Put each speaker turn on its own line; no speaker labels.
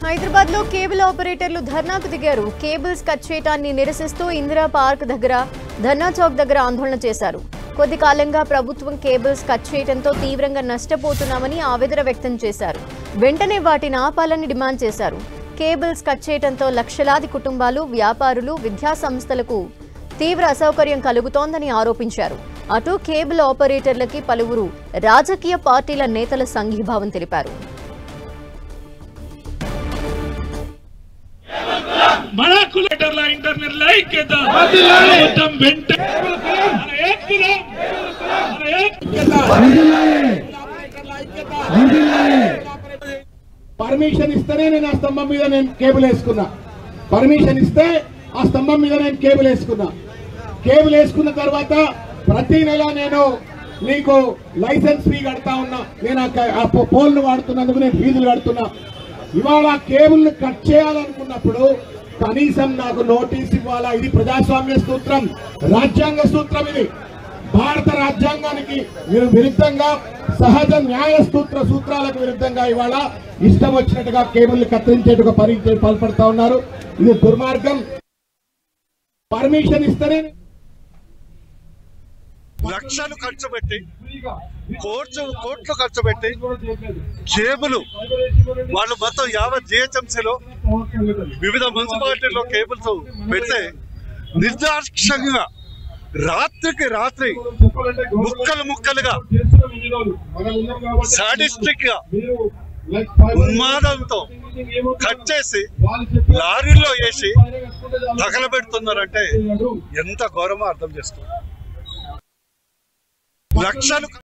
హైదరాబాద్ లో కేబుల్ ఆపరేటర్లు ధర్నాకు దిగారు. కేబుల్స్ కట్ చేయడాన్ని నిరసిస్తూ ఇందిరా పార్క్ దగ్గర, ధర్నా చౌక్ దగ్గర ఆందోళన చేశారు. కొద్ది కాలంగా ప్రభుత్వం కేబుల్స్ కట్ చేయడంతో తీవ్రంగా నష్టపోతున్నామని ఆవేదన వ్యక్తం చేశారు. వెంటనే వాటిని ఆపాలని డిమాండ్ చేశారు. కేబుల్స్ కట్ చేయడంతో లక్షలాది కుటుంబాలు, వ్యాపారులు, విద్యా సంస్థలకు తీవ్ర అసౌకర్యం కలుగుతోందని ఆరోపించారు. అటు కేబుల్ ఆపరేటర్లకి పలువురు రాజకీయ పార్టీల నేతల సంఘీభావం తెలిపారు.
పర్మిషన్ ఇస్తేనే నేను ఆ స్తంభం మీద నేను కేబుల్ వేసుకున్నా. పర్మిషన్ ఇస్తే ఆ స్తంభం మీద నేను కేబుల్ వేసుకున్నా. కేబుల్ వేసుకున్న తర్వాత ప్రతి నెల నేను నీకు లైసెన్స్ ఫీ కడతా ఉన్నా. నేను ఆ పోల్ను వాడుతున్నందుకు నేను ఫీజులు కడుతున్నా. ఇవాళ కేబుల్ ను కట్ చేయాలనుకున్నప్పుడు కనీసం నాకు నోటీస్ ఇవ్వాలా? ఇది ప్రజాస్వామ్య సూత్రం, రాజ్యాంగ సూత్రం. ఇది భారత రాజ్యాంగానికి విరుద్ధంగా, సహజ న్యాయ సూత్రాలకు విరుద్ధంగా ఇవాళ ఇష్టం వచ్చినట్టుగా కేబుల్ కత్తిరించేట్టుగా పాల్పడతా ఉన్నారు. ఇది దుర్మార్గం. పర్మిషన్ ఇస్తేనే
లక్షలు ఖర్చు పెట్టి, కోట్లు ఖర్చు పెట్టి కేబుల్ వాళ్ళు మొత్తం యావత్ జిహెచ్ఎంసీలో వివిధ మున్సిపాలిటీల్లో కేబుల్స్ పెడితే నిర్దాక్షిణ్యంగా రాత్రికి రాత్రి ముక్కలుగా సాడిస్టిక్ గా ఉన్మాదంతో కట్ చేసి లారీల్లో వేసి తగలబెడుతున్నారంటే ఎంత ఘోరమో అర్థం చేసుకోండి. లక్షలు